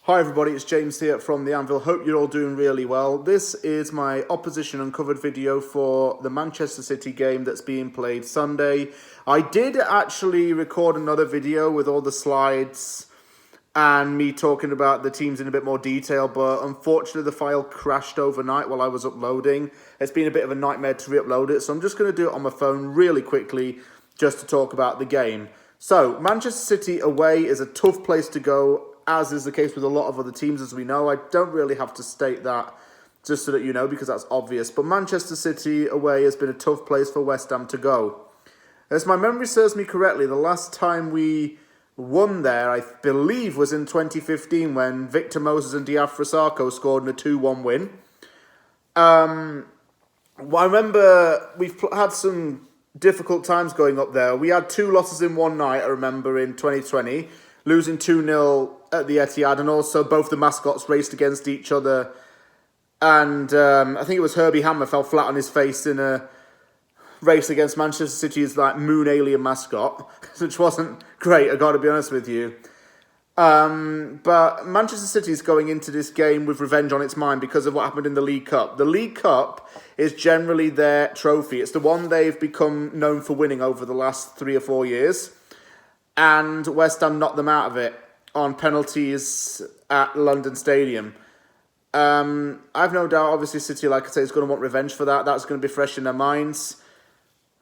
Hi everybody, it's James here from the Anvil. Hope you're all doing really well. This is my opposition uncovered video for the Manchester City game that's being played Sunday. I did actually record another video with all the slides and me talking about the teams in a bit more detail, but unfortunately the file crashed overnight while I was uploading. It's been a bit of a nightmare to re-upload it, so I'm just going to do it on my phone really quickly just to talk about the game. So, Manchester City away is a tough place to go, as is the case with a lot of other teams, as we know. I don't really have to state that, just so that you know, because that's obvious. But Manchester City away has been a tough place for West Ham to go. As my memory serves me correctly, the last time we won there, I believe, was in 2015 when Victor Moses and Diafra Sarko scored in a 2-1 win. I remember we've had some difficult times going up there. We had 2 losses in one night, I remember, in 2020. Losing 2-0 at the Etihad, and also both the mascots raced against each other. And I think it was Herbie Hammer fell flat on his face in a race against Manchester City's moon alien mascot, which wasn't great, I gotta be honest with you. But Manchester City is going into this game with revenge on its mind because of what happened in the League Cup. The League Cup is generally their trophy. It's the one they've become known for winning over the last 3 or 4 years. And West Ham knocked them out of it on penalties at London Stadium. I've no doubt, obviously, City, like I say, is going to want revenge for that. That's going to be fresh in their minds.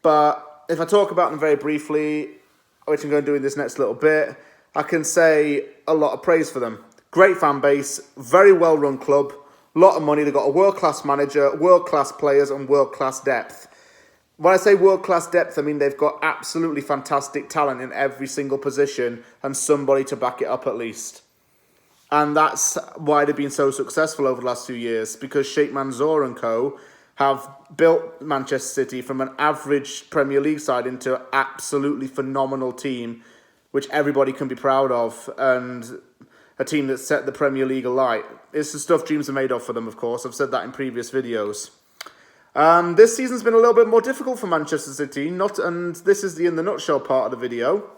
But if I talk about them very briefly, which I'm going to do in this next little bit, I can say a lot of praise for them. Great fan base, very well-run club, a lot of money. They've got a world-class manager, world-class players, and world-class depth. When I say world-class depth, I mean they've got absolutely fantastic talent in every single position and somebody to back it up at least. And that's why they've been so successful over the last 2 years, because Sheikh Mansour and co have built Manchester City from an average Premier League side into an absolutely phenomenal team, which everybody can be proud of, and a team that set the Premier League alight. It's the stuff dreams are made of for them, of course. I've said that in previous videos. This season's been a little bit more difficult for Manchester City, and this is the in the nutshell part of the video.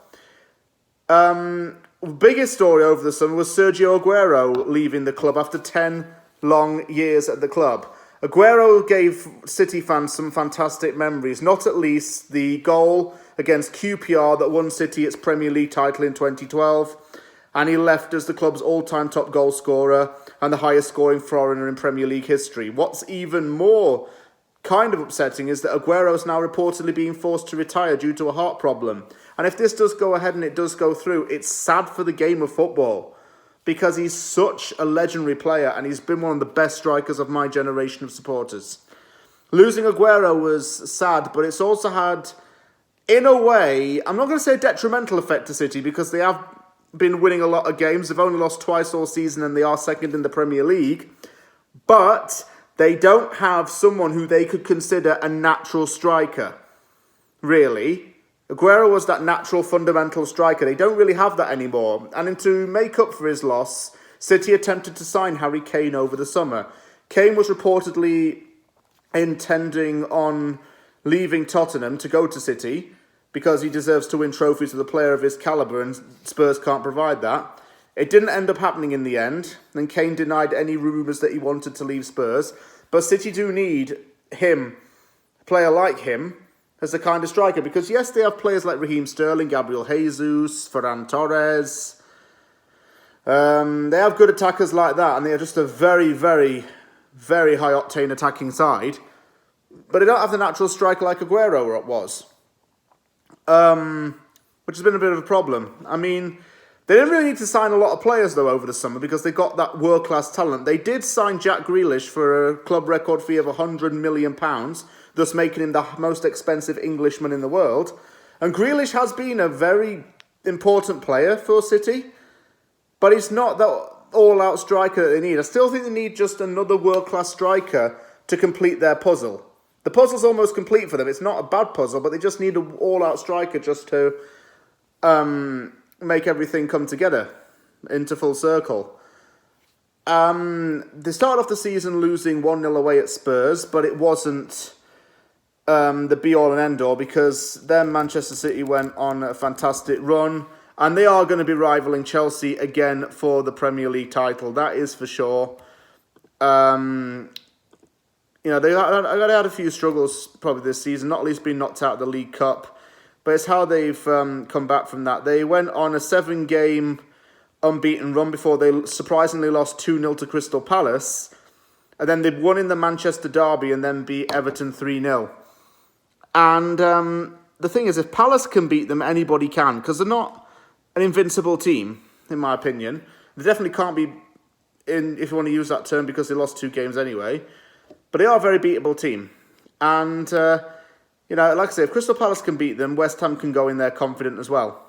Biggest story over the summer was Sergio Aguero leaving the club after 10 long years at the club. Aguero gave City fans some fantastic memories, not at least the goal against QPR that won City its Premier League title in 2012, and he left as the club's all-time top goal scorer and the highest scoring foreigner in Premier League history. What's even more kind of upsetting is that Aguero is now reportedly being forced to retire due to a heart problem. And if this does go ahead and it does go through, it's sad for the game of football, because he's such a legendary player and he's been one of the best strikers of my generation of supporters. Losing Aguero was sad, but it's also had, in a way, I'm not going to say a detrimental effect to City, because they have been winning a lot of games. They've only lost twice all season and they are second in the Premier League. But they don't have someone who they could consider a natural striker, really. Aguero was that natural fundamental striker. They don't really have that anymore. And to make up for his loss, City attempted to sign Harry Kane over the summer. Kane was reportedly intending on leaving Tottenham to go to City because he deserves to win trophies with a player of his calibre, and Spurs can't provide that. It didn't end up happening in the end, and Kane denied any rumours that he wanted to leave Spurs. But City do need him, a player like him, as the kind of striker. Because yes, they have players like Raheem Sterling, Gabriel Jesus, Ferran Torres. They have good attackers like that, and they are just a very, very, very high-octane attacking side. But they don't have the natural striker like Aguero was, which has been a bit of a problem. I mean, they didn't really need to sign a lot of players, though, over the summer, because they got that world-class talent. They did sign Jack Grealish for a club record fee of £100 million, thus making him the most expensive Englishman in the world. And Grealish has been a very important player for City, but he's not the all-out striker that they need. I still think they need just another world-class striker to complete their puzzle. The puzzle's almost complete for them. It's not a bad puzzle, but they just need an all-out striker just to make everything come together into full circle. They started off the season losing 1-0 away at Spurs, but it wasn't the be-all and end-all, because then Manchester City went on a fantastic run And they are going to be rivaling Chelsea again for the Premier League title. That is for sure. They had a few struggles probably this season, not least being knocked out of the League Cup. But it's how they've come back from that. They went on a 7-game unbeaten run before they surprisingly lost 2-0 to Crystal Palace. And then they won in the Manchester derby and then beat Everton 3-0. And the thing is, if Palace can beat them, anybody can. Because they're not an invincible team, in my opinion. They definitely can't be, if you want to use that term, because they lost 2 games anyway. But they are a very beatable team. And, like I say, if Crystal Palace can beat them, West Ham can go in there confident as well.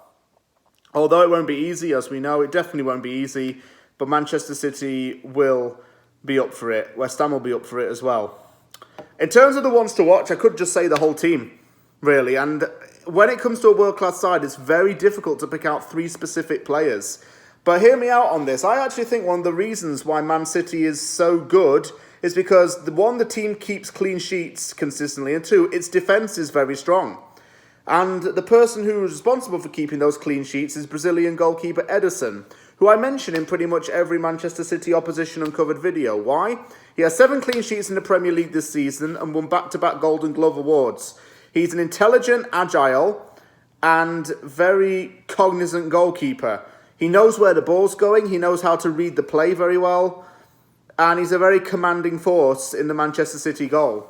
Although it won't be easy, as we know, it definitely won't be easy. But Manchester City will be up for it. West Ham will be up for it as well. In terms of the ones to watch, I could just say the whole team, really. And when it comes to a world-class side, it's very difficult to pick out 3 specific players. But hear me out on this. I actually think one of the reasons why Man City is so good is because, one, the team keeps clean sheets consistently, and 2, its defence is very strong. And the person who is responsible for keeping those clean sheets is Brazilian goalkeeper Ederson, who I mention in pretty much every Manchester City opposition uncovered video. Why? He has 7 clean sheets in the Premier League this season and won back-to-back Golden Glove awards. He's an intelligent, agile, and very cognizant goalkeeper. He knows where the ball's going, he knows how to read the play very well, and he's a very commanding force in the Manchester City goal.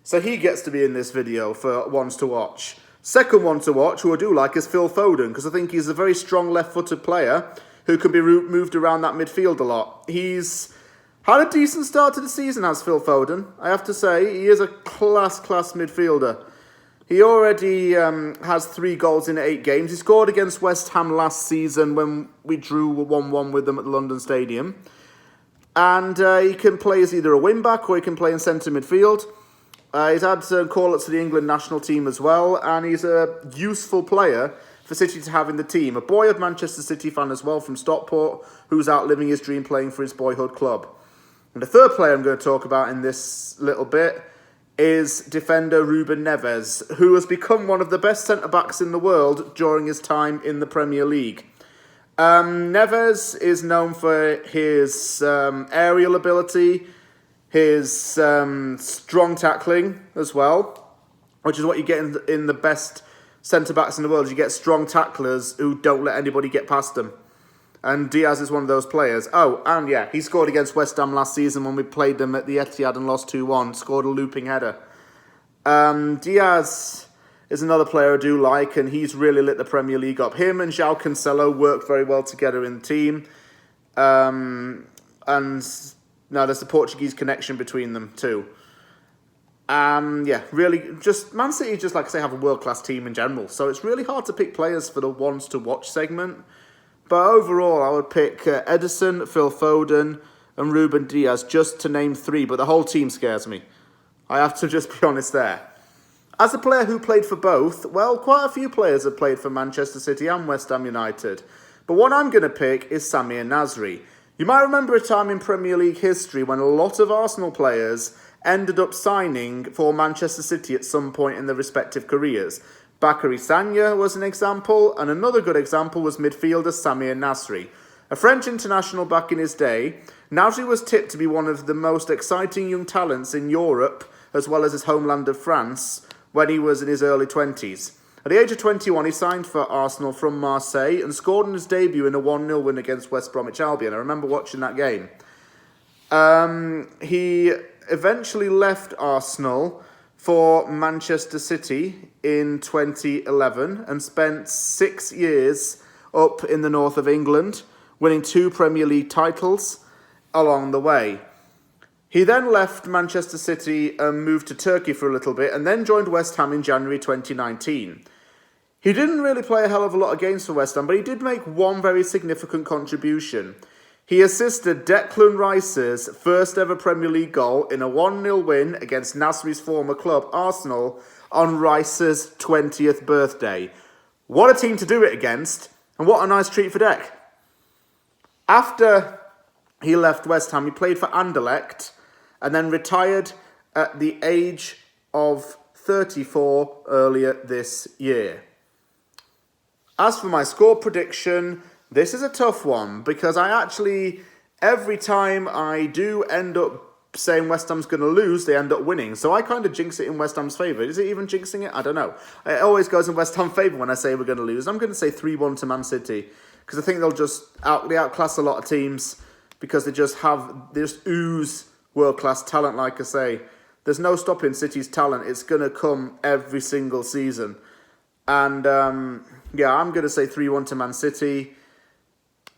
So he gets to be in this video for ones to watch. Second one to watch, who I do like, is Phil Foden, because I think he's a very strong left-footed player who can be moved around that midfield a lot. He's had a decent start to the season, has Phil Foden. I have to say, he is a class midfielder. He already has 3 goals in 8 games. He scored against West Ham last season when we drew 1-1 with them at the London Stadium. And he can play as either a wing-back or he can play in centre midfield. He's had call-ups to the England national team as well. And he's a useful player for City to have in the team. A boy of Manchester City fan as well from Stockport, who's out living his dream playing for his boyhood club. And the third player I'm going to talk about in this little bit is defender Ruben Neves, who has become one of the best centre-backs in the world during his time in the Premier League. Neves is known for his aerial ability, his strong tackling as well, which is what you get in the best centre-backs in the world. You get strong tacklers who don't let anybody get past them. And Diaz is one of those players. Oh, and yeah, he scored against West Ham last season when we played them at the Etihad and lost 2-1. Scored a looping header. Diaz is another player I do like, and he's really lit the Premier League up. Him and João Cancelo work very well together in the team. And now there's the Portuguese connection between them too. Really, just Man City, just like I say, have a world-class team in general. So it's really hard to pick players for the ones to watch segment. But overall, I would pick Ederson, Phil Foden, and Ruben Diaz, just to name 3. But the whole team scares me. I have to just be honest there. As a player who played for both, well, quite a few players have played for Manchester City and West Ham United. But one I'm going to pick is Samir Nasri. You might remember a time in Premier League history when a lot of Arsenal players ended up signing for Manchester City at some point in their respective careers. Bakary Sagna was an example, and another good example was midfielder Samir Nasri. A French international back in his day, Nasri was tipped to be one of the most exciting young talents in Europe, as well as his homeland of France, when he was in his early 20s. At the age of 21, he signed for Arsenal from Marseille and scored in his debut in a 1-0 win against West Bromwich Albion. I remember watching that game. He eventually left Arsenal for Manchester City in 2011 and spent 6 years up in the north of England, winning 2 Premier League titles along the way. He then left Manchester City and moved to Turkey for a little bit and then joined West Ham in January 2019. He didn't really play a hell of a lot of games for West Ham, but he did make one very significant contribution. He assisted Declan Rice's first ever Premier League goal in a 1-0 win against Nasri's former club, Arsenal, on Rice's 20th birthday. What a team to do it against, and what a nice treat for Dec. After he left West Ham, he played for Anderlecht and then retired at the age of 34 earlier this year. As for my score prediction, this is a tough one because every time I do end up saying West Ham's going to lose, they end up winning. So I kind of jinx it in West Ham's favour. Is it even jinxing it? I don't know. It always goes in West Ham's favour when I say we're going to lose. I'm going to say 3-1 to Man City because I think they'll just outclass a lot of teams because they just ooze world-class talent, like I say. There's no stopping City's talent. It's going to come every single season. And, I'm going to say 3-1 to Man City.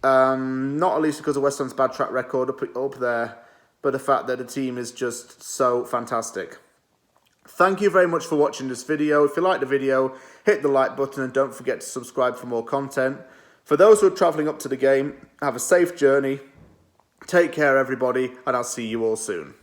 Not at least because of West Ham's bad track record up there, but the fact that the team is just so fantastic. Thank you very much for watching this video. If you like the video, hit the like button and don't forget to subscribe for more content. For those who are travelling up to the game, have a safe journey. Take care, everybody, and I'll see you all soon.